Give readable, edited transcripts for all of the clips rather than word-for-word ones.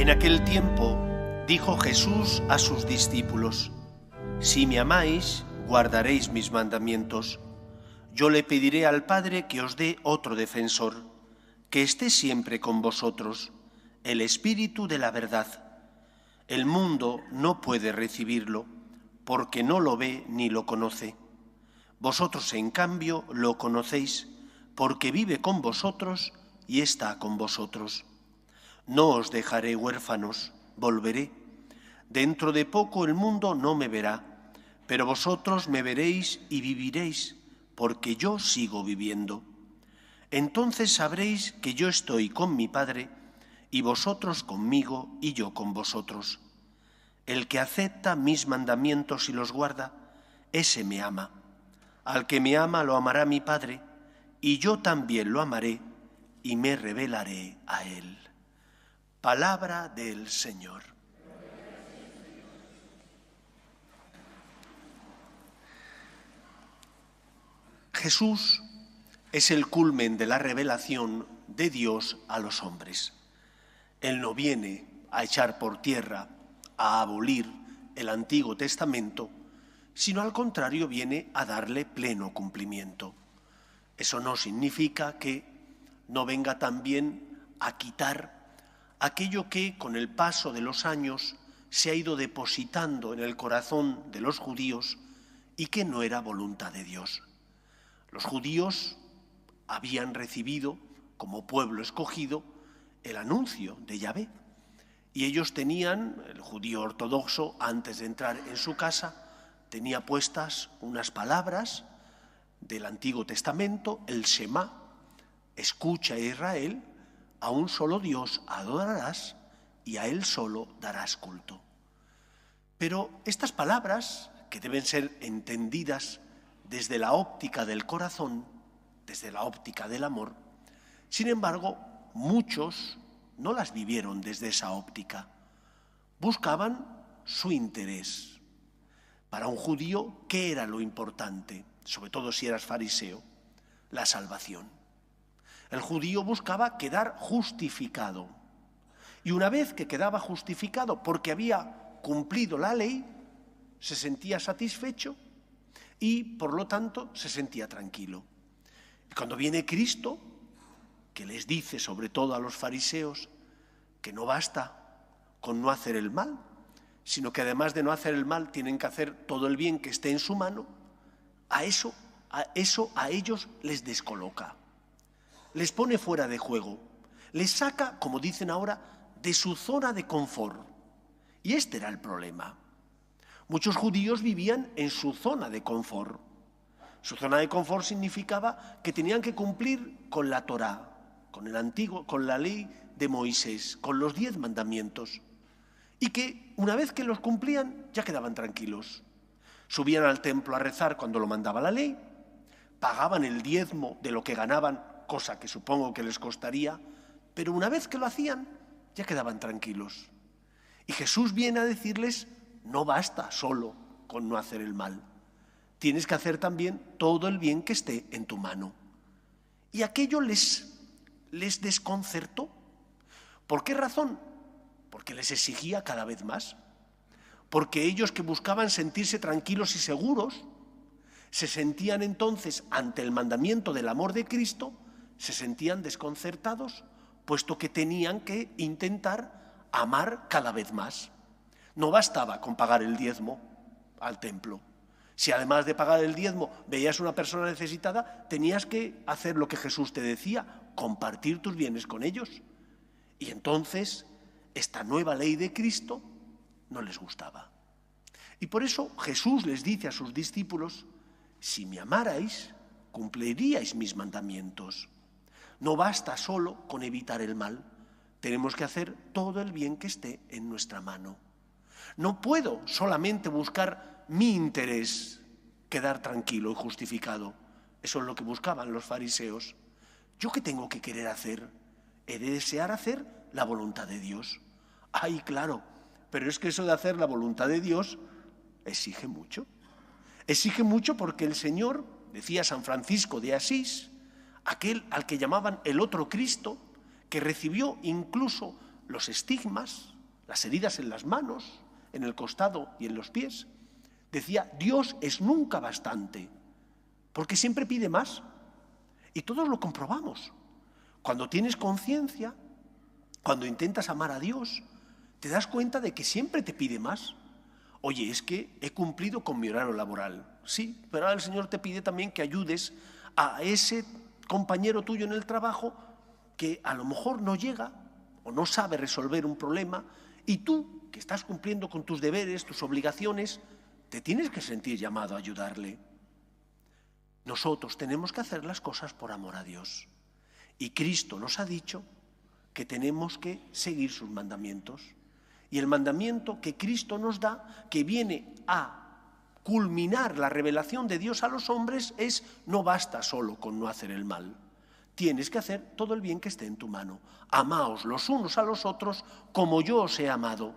En aquel tiempo dijo Jesús a sus discípulos: Si me amáis, guardaréis mis mandamientos. Yo le pediré al Padre que os dé otro defensor, que esté siempre con vosotros, el Espíritu de la verdad. El mundo no puede recibirlo, porque no lo ve ni lo conoce. Vosotros, en cambio, lo conocéis, porque vive con vosotros y está con vosotros. No os dejaré huérfanos, volveré. Dentro de poco el mundo no me verá, pero vosotros me veréis y viviréis, porque yo sigo viviendo. Entonces sabréis que yo estoy con mi Padre, y vosotros conmigo y yo con vosotros. El que acepta mis mandamientos y los guarda, ese me ama. Al que me ama lo amará mi Padre, y yo también lo amaré y me revelaré a él. Palabra del Señor. Jesús es el culmen de la revelación de Dios a los hombres. Él no viene a echar por tierra, a abolir el Antiguo Testamento, sino al contrario viene a darle pleno cumplimiento. Eso no significa que no venga también a quitar aquello que con el paso de los años se ha ido depositando en el corazón de los judíos y que no era voluntad de Dios. Los judíos habían recibido, como pueblo escogido, el anuncio de Yahvé. Y ellos tenían, el judío ortodoxo, antes de entrar en su casa, tenía puestas unas palabras del Antiguo Testamento, el Shema: escucha, Israel, a un solo Dios adorarás y a Él solo darás culto. Pero estas palabras, que deben ser entendidas desde la óptica del corazón, desde la óptica del amor, sin embargo, muchos no las vivieron desde esa óptica. Buscaban su interés. Para un judío, ¿qué era lo importante? Sobre todo si eras fariseo, la salvación. El judío buscaba quedar justificado. Y una vez que quedaba justificado porque había cumplido la ley, se sentía satisfecho y, por lo tanto, se sentía tranquilo. Y cuando viene Cristo, que les dice, sobre todo a los fariseos, que no basta con no hacer el mal, sino que además de no hacer el mal, tienen que hacer todo el bien que esté en su mano, a ellos les descoloca. Les pone fuera de juego, les saca, como dicen ahora, de su zona de confort. Y este era el problema. Muchos judíos vivían en su zona de confort. Su zona de confort significaba que tenían que cumplir con la Torá, con el antiguo, con la ley de Moisés, con los 10 mandamientos. Y que una vez que los cumplían, ya quedaban tranquilos. Subían al templo a rezar cuando lo mandaba la ley, pagaban el diezmo de lo que ganaban, cosa que supongo que les costaría, pero una vez que lo hacían, ya quedaban tranquilos. Y Jesús viene a decirles: no basta solo con no hacer el mal, tienes que hacer también todo el bien que esté en tu mano. Y aquello les desconcertó. ¿Por qué razón? Porque les exigía cada vez más. Porque ellos, que buscaban sentirse tranquilos y seguros, se sentían entonces, ante el mandamiento del amor de Cristo, se sentían desconcertados, puesto que tenían que intentar amar cada vez más. No bastaba con pagar el diezmo al templo. Si además de pagar el diezmo veías una persona necesitada, tenías que hacer lo que Jesús te decía: compartir tus bienes con ellos. Y entonces esta nueva ley de Cristo no les gustaba. Y por eso Jesús les dice a sus discípulos: si me amarais, cumpliríais mis mandamientos. No basta solo con evitar el mal, tenemos que hacer todo el bien que esté en nuestra mano. No puedo solamente buscar mi interés, quedar tranquilo y justificado. Eso es lo que buscaban los fariseos. ¿Yo qué tengo que querer hacer? He de desear hacer la voluntad de Dios. Ay, claro, pero es que eso de hacer la voluntad de Dios exige mucho. Exige mucho porque el Señor, decía San Francisco de Asís, aquel al que llamaban el otro Cristo, que recibió incluso los estigmas, las heridas en las manos, en el costado y en los pies. Decía, Dios es nunca bastante, porque siempre pide más. Y todos lo comprobamos. Cuando tienes conciencia, cuando intentas amar a Dios, te das cuenta de que siempre te pide más. Oye, es que he cumplido con mi horario laboral. Sí, pero ahora el Señor te pide también que ayudes a ese compañero tuyo en el trabajo que a lo mejor no llega o no sabe resolver un problema, y tú, que estás cumpliendo con tus deberes, tus obligaciones, te tienes que sentir llamado a ayudarle. Nosotros tenemos que hacer las cosas por amor a Dios. Y Cristo nos ha dicho que tenemos que seguir sus mandamientos. Y el mandamiento que Cristo nos da, que viene a culminar la revelación de Dios a los hombres, es: no basta solo con no hacer el mal. Tienes que hacer todo el bien que esté en tu mano. Amaos los unos a los otros como yo os he amado.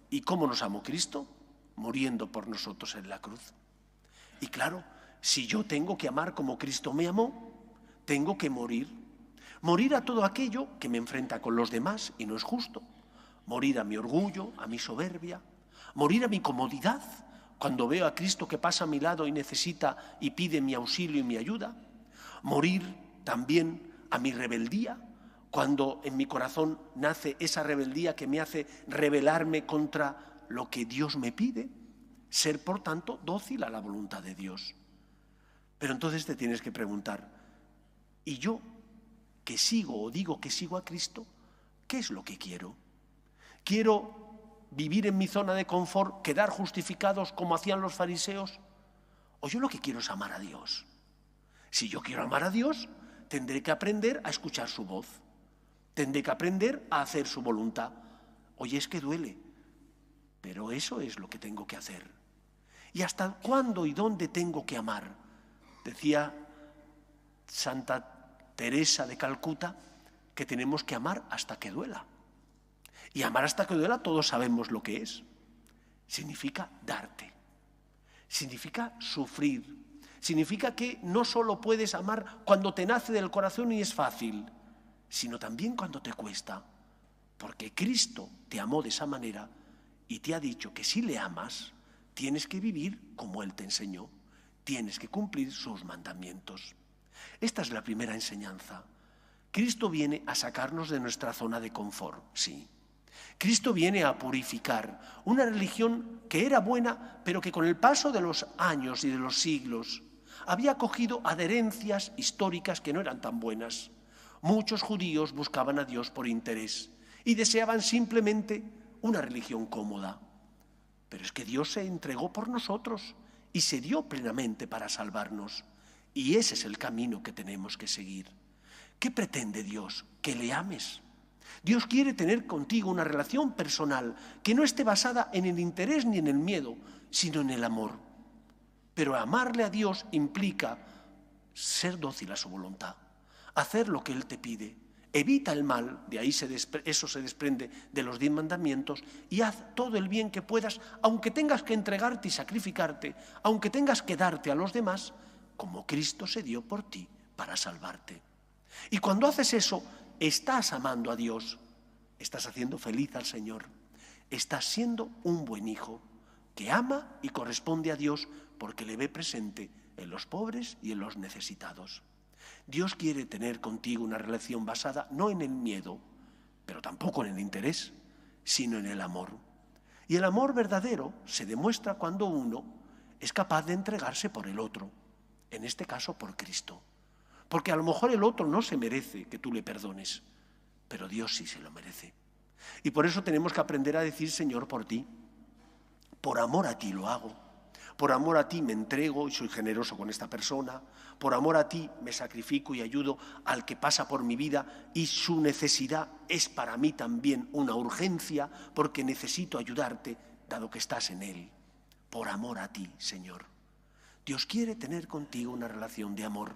¿Y cómo nos amó Cristo? Muriendo por nosotros en la cruz. Y claro, si yo tengo que amar como Cristo me amó, tengo que morir. Morir a todo aquello que me enfrenta con los demás y no es justo. Morir a mi orgullo, a mi soberbia. Morir a mi comodidad, cuando veo a Cristo que pasa a mi lado y necesita y pide mi auxilio y mi ayuda. Morir también a mi rebeldía, cuando en mi corazón nace esa rebeldía que me hace rebelarme contra lo que Dios me pide. Ser, por tanto, dócil a la voluntad de Dios. Pero entonces te tienes que preguntar, ¿y yo que sigo o digo que sigo a Cristo, qué es lo que quiero? ¿Quiero vivir en mi zona de confort, quedar justificados como hacían los fariseos? ¿O yo lo que quiero es amar a Dios? Si yo quiero amar a Dios, tendré que aprender a escuchar su voz. Tendré que aprender a hacer su voluntad. Oye, es que duele, pero eso es lo que tengo que hacer. ¿Y hasta cuándo y dónde tengo que amar? Decía Santa Teresa de Calcuta que tenemos que amar hasta que duela. Y amar hasta que duela todos sabemos lo que es. Significa darte. Significa sufrir. Significa que no solo puedes amar cuando te nace del corazón y es fácil, sino también cuando te cuesta. Porque Cristo te amó de esa manera y te ha dicho que si le amas, tienes que vivir como Él te enseñó. Tienes que cumplir sus mandamientos. Esta es la primera enseñanza. Cristo viene a sacarnos de nuestra zona de confort, sí. Cristo viene a purificar una religión que era buena, pero que con el paso de los años y de los siglos había cogido adherencias históricas que no eran tan buenas. Muchos judíos buscaban a Dios por interés y deseaban simplemente una religión cómoda. Pero es que Dios se entregó por nosotros y se dio plenamente para salvarnos. Y ese es el camino que tenemos que seguir. ¿Qué pretende Dios? Que le ames. Dios quiere tener contigo una relación personal que no esté basada en el interés ni en el miedo, sino en el amor. Pero amarle a Dios implica ser dócil a su voluntad, hacer lo que Él te pide. Evita el mal, de ahí eso se desprende de los 10 mandamientos, y haz todo el bien que puedas, aunque tengas que entregarte y sacrificarte, aunque tengas que darte a los demás, como Cristo se dio por ti para salvarte. Y cuando haces eso, estás amando a Dios, estás haciendo feliz al Señor, estás siendo un buen hijo que ama y corresponde a Dios porque le ve presente en los pobres y en los necesitados. Dios quiere tener contigo una relación basada no en el miedo, pero tampoco en el interés, sino en el amor. Y el amor verdadero se demuestra cuando uno es capaz de entregarse por el otro, en este caso por Cristo. Porque a lo mejor el otro no se merece que tú le perdones, pero Dios sí se lo merece. Y por eso tenemos que aprender a decir: Señor, por ti, por amor a ti lo hago. Por amor a ti me entrego y soy generoso con esta persona. Por amor a ti me sacrifico y ayudo al que pasa por mi vida y su necesidad es para mí también una urgencia porque necesito ayudarte dado que estás en él. Por amor a ti, Señor. Dios quiere tener contigo una relación de amor.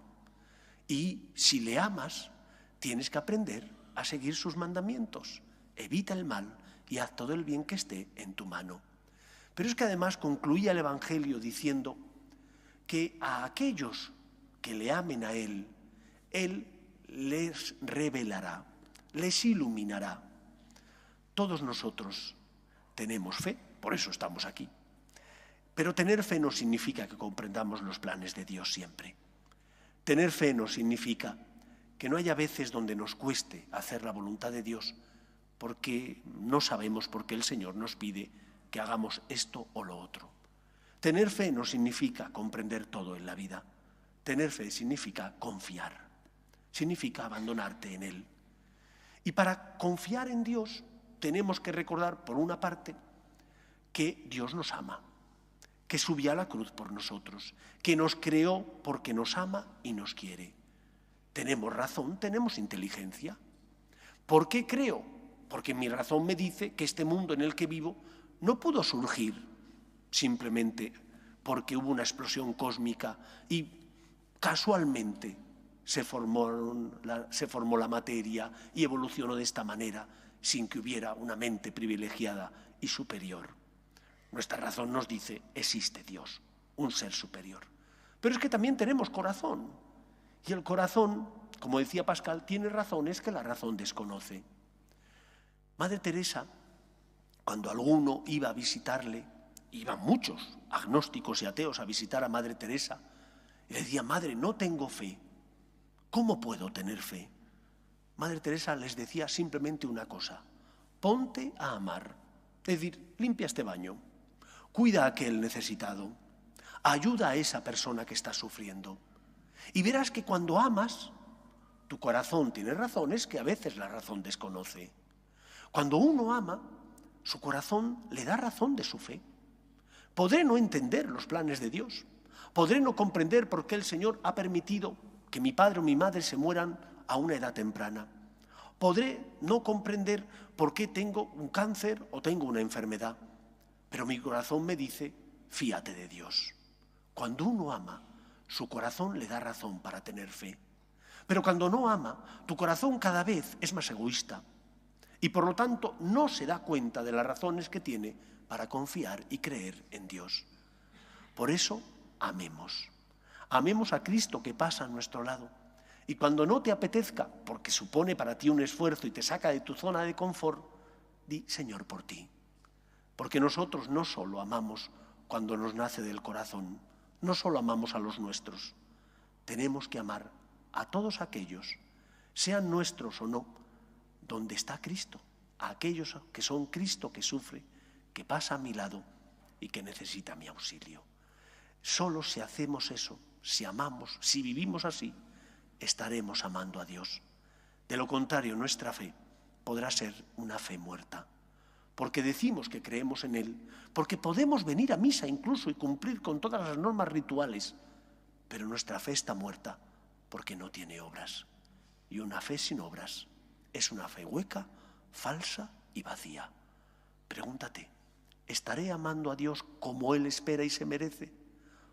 Y si le amas, tienes que aprender a seguir sus mandamientos. Evita el mal y haz todo el bien que esté en tu mano. Pero es que además concluía el Evangelio diciendo que a aquellos que le amen a Él, Él les revelará, les iluminará. Todos nosotros tenemos fe, por eso estamos aquí. Pero tener fe no significa que comprendamos los planes de Dios siempre. Tener fe no significa que no haya veces donde nos cueste hacer la voluntad de Dios porque no sabemos por qué el Señor nos pide que hagamos esto o lo otro. Tener fe no significa comprender todo en la vida. Tener fe significa confiar, significa abandonarte en Él. Y para confiar en Dios tenemos que recordar, por una parte, que Dios nos ama, que subió a la cruz por nosotros, que nos creó porque nos ama y nos quiere. Tenemos razón, tenemos inteligencia. ¿Por qué creo? Porque mi razón me dice que este mundo en el que vivo no pudo surgir simplemente porque hubo una explosión cósmica y casualmente se formó la materia y evolucionó de esta manera sin que hubiera una mente privilegiada y superior. Nuestra razón nos dice, existe Dios, un ser superior. Pero es que también tenemos corazón. Y el corazón, como decía Pascal, tiene razones que la razón desconoce. Madre Teresa, cuando alguno iba a visitarle, iban muchos agnósticos y ateos a visitar a Madre Teresa, y le decía, madre, no tengo fe. ¿Cómo puedo tener fe? Madre Teresa les decía simplemente una cosa, ponte a amar. Es decir, limpia este baño, cuida a aquel necesitado, ayuda a esa persona que está sufriendo. Y verás que cuando amas, tu corazón tiene razones que a veces la razón desconoce. Cuando uno ama, su corazón le da razón de su fe. Podré no entender los planes de Dios, podré no comprender por qué el Señor ha permitido que mi padre o mi madre se mueran a una edad temprana. Podré no comprender por qué tengo un cáncer o tengo una enfermedad, pero mi corazón me dice, fíate de Dios. Cuando uno ama, su corazón le da razón para tener fe. Pero cuando no ama, tu corazón cada vez es más egoísta y por lo tanto no se da cuenta de las razones que tiene para confiar y creer en Dios. Por eso, amemos. Amemos a Cristo que pasa a nuestro lado. Y cuando no te apetezca, porque supone para ti un esfuerzo y te saca de tu zona de confort, di, Señor, por ti. Porque nosotros no solo amamos cuando nos nace del corazón, no solo amamos a los nuestros, tenemos que amar a todos aquellos, sean nuestros o no, donde está Cristo, a aquellos que son Cristo que sufre, que pasa a mi lado y que necesita mi auxilio. Solo si hacemos eso, si amamos, si vivimos así, estaremos amando a Dios. De lo contrario, nuestra fe podrá ser una fe muerta, porque decimos que creemos en Él, porque podemos venir a misa incluso y cumplir con todas las normas rituales, pero nuestra fe está muerta porque no tiene obras. Y una fe sin obras es una fe hueca, falsa y vacía. Pregúntate, ¿estaré amando a Dios como Él espera y se merece?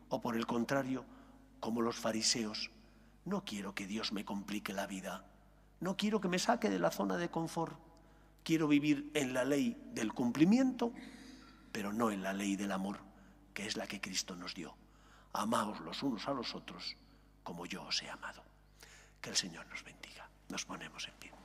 O por el contrario, como los fariseos, no quiero que Dios me complique la vida, no quiero que me saque de la zona de confort, quiero vivir en la ley del cumplimiento, pero no en la ley del amor, que es la que Cristo nos dio. Amaos los unos a los otros como yo os he amado. Que el Señor nos bendiga. Nos ponemos en pie.